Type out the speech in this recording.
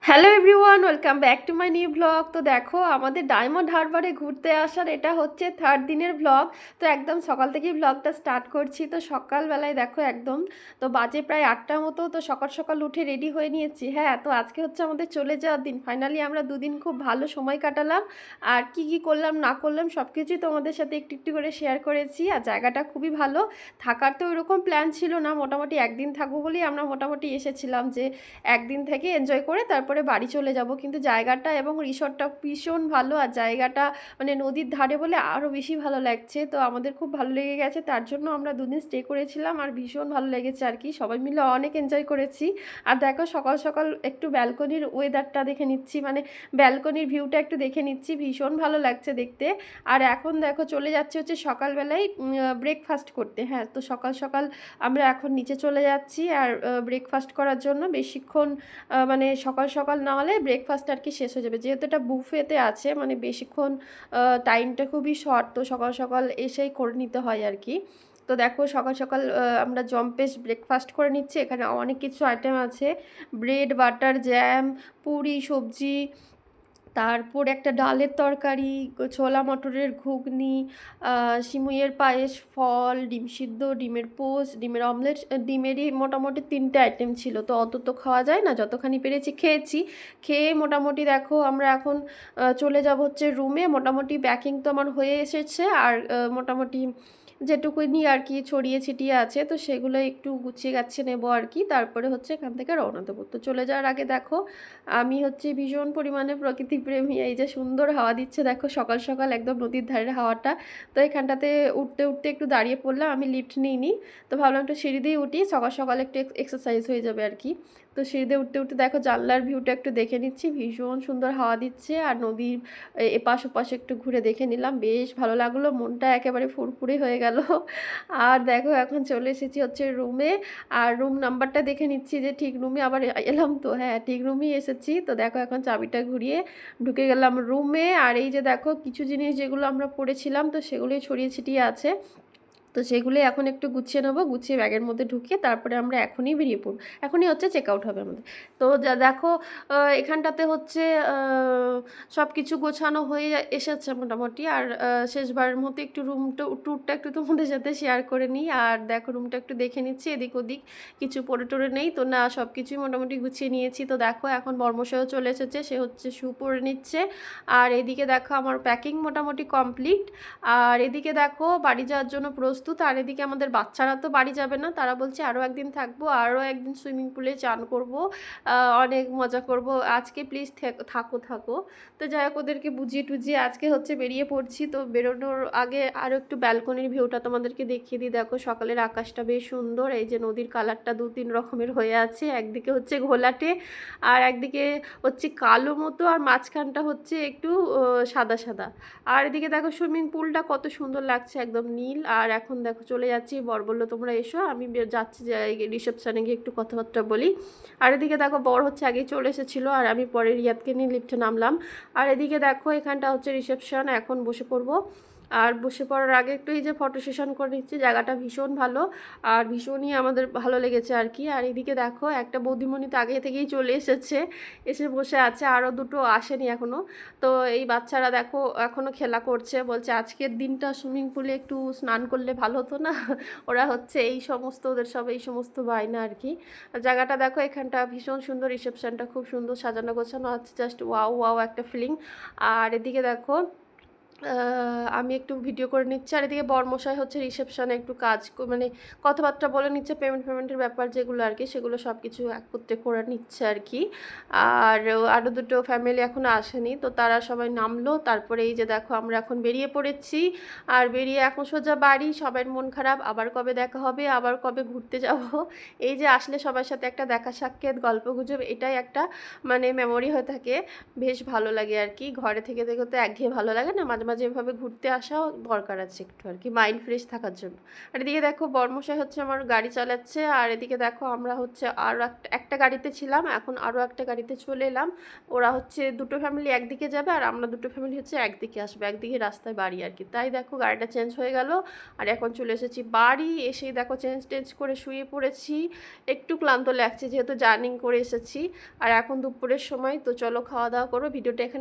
Hello everyone, welcome back to my new blog. তো দেখো, আমাদের ডায়মন্ড হারবারে ঘুরতে আসার এটা হচ্ছে থার্ড দিনের ব্লগ। তো একদম সকাল থেকেই ব্লগটা স্টার্ট করছি। তো সকালবেলায় দেখো একদম, তো বাজে প্রায় 8টার মতো। তো সকাল সকাল উঠে রেডি হয়ে নিয়েছি। হ্যাঁ, তো আজকে হচ্ছে আমাদের চলে যাওয়ার দিন। ফাইনালি আমরা দুদিন খুব ভালো সময় কাটালাম। আর কি কি করলাম না করলাম সব কিছুই তোমাদের সাথে একটু একটু করে শেয়ার করেছি। আর জায়গাটা খুবই ভালো। থাকার তো ওইরকম প্ল্যান ছিল না, মোটামুটি একদিন থাকবো বলেই আমরা মোটামুটি এসেছিলাম, যে একদিন থেকে এনজয় করে তারপরে বাড়ি চলে যাব। কিন্তু জায়গাটা এবং রিসর্টটা ভীষণ ভালো। আর জায়গাটা মানে নদীর ধারে বলে আরও বেশি ভালো লাগছে। তো আমাদের খুব ভালো লেগে গেছে, তার জন্য আমরা দুদিন স্টে করেছিলাম। আর ভীষণ ভালো লেগেছে আর কি, সবাই মিলে অনেক এনজয় করেছি। আর দেখো, সকাল সকাল একটু ব্যালকনির ওয়েদারটা দেখে নিচ্ছি, মানে ব্যালকনির ভিউটা একটু দেখে নিচ্ছি, ভীষণ ভালো লাগছে দেখতে। আর এখন দেখো চলে যাচ্ছে হচ্ছে সকালবেলায় ব্রেকফাস্ট করতে। হ্যাঁ, তো সকাল সকাল আমরা এখন নিচে চলে যাচ্ছি। আর ব্রেকফাস্ট করার জন্য বেশিক্ষণ মানে সকাল সকাল না হলে ব্রেকফাস্ট আর কি শেষ হয়ে যাবে, যেহেতু এটা বুফেতে আছে, মানে বেশিক্ষণ টাইমটা খুবই শর্ট। তো সকাল সকাল এসেই করে নিতে হয় আর কি। তো দেখো সকাল সকাল আমরা জম্পেশ ব্রেকফাস্ট করে নিচ্ছি। এখানে অনেক কিছু আইটেম আছে, ব্রেড, বাটার, জ্যাম, পুরি, সবজি, তারপর একটা ডালের তরকারি, ছোলা মটরের ঘুগনি, সিমুইয়ের পায়েস, ফল, ডিম সিদ্ধ, ডিমের পোস্ট, ডিমের অমলেট। ডিমেরই মোটামুটি 3টে আইটেম ছিল। তো অত তো খাওয়া যায় না, যতখানি পেরেছি খেয়েছি। খেয়ে মোটামুটি দেখো আমরা এখন চলে যাব হচ্ছে রুমে। মোটামুটি প্যাকিং তো আমার হয়ে এসেছে। আর মোটামুটি যেটুকুনি আর কি ছড়িয়ে ছিটিয়ে আছে, তো সেগুলো একটু গুছিয়ে গাছিয়ে নেবো আর কি। তারপরে হচ্ছে এখান থেকে রওনা দেবো। তো চলে যাওয়ার আগে দেখো, আমি হচ্ছে ভীষণ পরিমাণে প্রকৃতিপ্রেমী। এই যে সুন্দর হাওয়া দিচ্ছে দেখো সকাল সকাল, একদম নদীর ধারের হাওয়াটা। তো এখানটাতে উঠতে উঠতে একটু দাঁড়িয়ে পড়লাম, আমি লিফট নিইনি। তো ভাবলাম একটু সিঁড়ি দিয়ে উঠি, সকাল সকাল একটু এক্সারসাইজ হয়ে যাবে আর কি। তো সিঁড়িতে উঠতে উঠতে দেখো জানলার ভিউটা একটু দেখে নিচ্ছি, ভীষণ সুন্দর হাওয়া দিচ্ছে। আর নদীর এপাশ ওপাশ একটু ঘুরে দেখে নিলাম, বেশ ভালো লাগলো, মনটা একেবারে ফুরফুরে হয়ে গেল। আর দেখো এখন চলে এসেছি হচ্ছে রুমে। আর রুম নাম্বারটা দেখে নিচ্ছি যে ঠিক রুমে আবার এলাম। তো হ্যাঁ, ঠিক রুমেই এসেছি। তো দেখো এখন চাবিটা ঘুরিয়ে ঢুকে গেলাম রুমে। আর এই যে দেখো কিছু জিনিস যেগুলো আমরা পড়েছিলাম, তো সেগুলোই ছড়িয়ে ছিটিয়ে আছে। তো সেগুলোই এখন একটু গুছিয়ে নেবো, গুছিয়ে ব্যাগের মধ্যে ঢুকিয়ে তারপরে আমরা এখনই বেরিয়ে পড়ব। এখনই হচ্ছে চেক আউট হবে আমাদের। তো যা দেখো, এখানটাতে হচ্ছে সব কিছু গোছানো হয়ে এসেছে মোটামুটি। আর শেষবারের মতো একটু ট্যুরটা একটু তোমাদের সাথে শেয়ার করে নিই। আর দেখো রুমটা একটু দেখে নিচ্ছি, এদিক ওদিক কিছু পড়ে টরে নেই তো, না সব কিছুই মোটামুটি গুছিয়ে নিয়েছি। তো দেখো এখন বর্মশাইও চলে এসেছে, সে হচ্ছে শু পরে নিচ্ছে। আর এদিকে দেখো আমার প্যাকিং মোটামুটি কমপ্লিট। আর এদিকে দেখো বাড়ি যাওয়ার জন্য প্রস্তুত। আর এদিকে আমাদের বাচ্চারা তো বাড়ি যাবে না, তারা বলছে আরও একদিন থাকবো, আরও একদিন সুইমিং পুলে চান করব, অনেক মজা করব, আজকে প্লিজ থাকো থাকো। তো যাই হোক, ওদেরকে বুঝিয়ে টুজিয়ে আজকে হচ্ছে বেরিয়ে পড়ছি। তো বেরোনোর আগে আরও একটু ব্যালকনির ভিউটা তোমাদেরকে দেখিয়ে দিই। দেখো সকালের আকাশটা বেশ সুন্দর, এই যে নদীর কালারটা 2-3 রকমের হয়ে আছে, একদিকে হচ্ছে ঘোলাটে আর একদিকে হচ্ছে কালো মতো, আর মাঝখানটা হচ্ছে একটু সাদা সাদা। আর এদিকে দেখো সুইমিং পুলটা কত সুন্দর লাগছে, একদম নীল। আর এখন দেখো চলে যাচ্ছি, বর বললো তোমরা এসো, আমি যাচ্ছি যে রিসেপশানে গিয়ে একটু কথাবার্তা বলি। আর এদিকে দেখো বর হচ্ছে আগেই চলে এসেছিলো, আর আমি পরে রিয়াদকে নিয়ে লিফটে নামলাম। আর এদিকে দেখো এখানটা হচ্ছে রিসেপশন, এখন বসে পড়বো। আর বসে পড়ার আগে একটু এই যে ফটো সেশন করে নিচ্ছি, জায়গাটা ভীষণ ভালো আর ভীষণই আমাদের ভালো লেগেছে আর কি। আর এদিকে দেখো একটা বৌদিমণি তো আগে থেকেই চলে এসেছে, এসে বসে আছে, আরও দুটো আসেনি এখনও। তো এই বাচ্চারা দেখো এখনও খেলা করছে, বলছে আজকের দিনটা সুইমিং পুলে একটু স্নান করলে ভালো হতো না। ওরা হচ্ছে এই সমস্ত, ওদের সব এই সমস্ত বায়না আর কি। আর জায়গাটা দেখো, এখানটা ভীষণ সুন্দর, রিসেপশনটা খুব সুন্দর সাজানো গোছানো আছে, জাস্ট ওয়াও ওয়াও একটা ফিলিং। আর এদিকে দেখো আমি একটু ভিডিও করে নিচ্ছি। আর এদিকে বরমশাই হচ্ছে রিসেপশনে একটু মানে কথাবার্তা বলে নিচ্ছে, পেমেন্টের ব্যাপার যেগুলো আর কি, সেগুলো সব কিছু এক করতে করে নিচ্ছে আর কি। আর আরও দুটো ফ্যামিলি এখনও আসেনি, তো তারা সবাই নামলো। তারপরে এই যে দেখো আমরা এখন বেরিয়ে পড়েছি। আর বেরিয়ে এখন সোজা বাড়ি, সবার মন খারাপ, আবার কবে দেখা হবে, আবার কবে ঘুরতে যাব। এই যে আসলে সবার সাথে একটা দেখা সাক্ষাৎ, গল্প গুজব, এটাই একটা মানে মেমোরি হয়ে থাকে, বেশ ভালো লাগে আর কি। ঘরে থেকে থেকে তো একঘেয়ে ভালো লাগে না, মাঝে মাঝে এভাবে ঘুরতে আসাও দরকার আছে একটু আর কি, মাইন্ড ফ্রেশ থাকার জন্য। আর এদিকে দেখো বর্মশাই হচ্ছে আমার গাড়ি চালাচ্ছে, আর এদিকে দেখো আমরা হচ্ছে আরও একটা গাড়িতে ছিলাম, এখন আরও একটা গাড়িতে চলে এলাম। ওরা হচ্ছে দুটো ফ্যামিলি একদিকে যাবে আর আমরা দুটো ফ্যামিলি হচ্ছে একদিকে আসবে, একদিকে রাস্তায় বাড়ি আর কি। তাই দেখো গাড়িটা চেঞ্জ হয়ে গেল, আর এখন চলে এসেছি বাড়ি। এসেই দেখো চেঞ্জ করে শুয়ে পড়েছি, একটু ক্লান্ত লাগছে যেহেতু জার্নি করে এসেছি। আর এখন দুপুরের সময়, তো চলো খাওয়া দাওয়া করো, ভিডিওটা এখানে